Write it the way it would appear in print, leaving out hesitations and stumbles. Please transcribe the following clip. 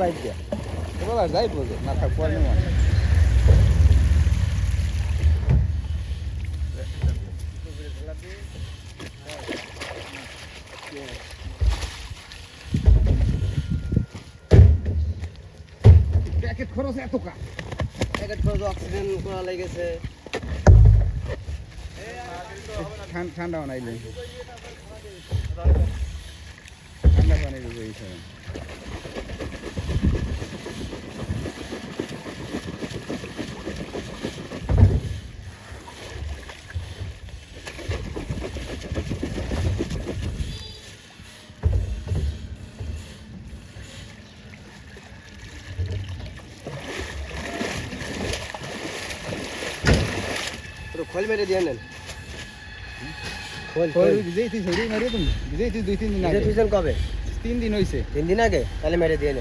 pipe দিয়া বলা যাই বলে না থাক পরে নেব প্যাকেট খরচ এত কা প্যাকেট খরচ অক্সিজেন করা লেগেছে ঠান্ডা বানাইলে ঠান্ডা পানি দেবো এই সময় খোল মেরে দিয়ে নেন খোল বিজয়ী তুই ছড়ি মারি তুমি বিজয়ী তুই 2-3 দিন আগে কবে 3 দিন হইছে 3 দিন আগে তাহলে মেরে দিয়ে নেন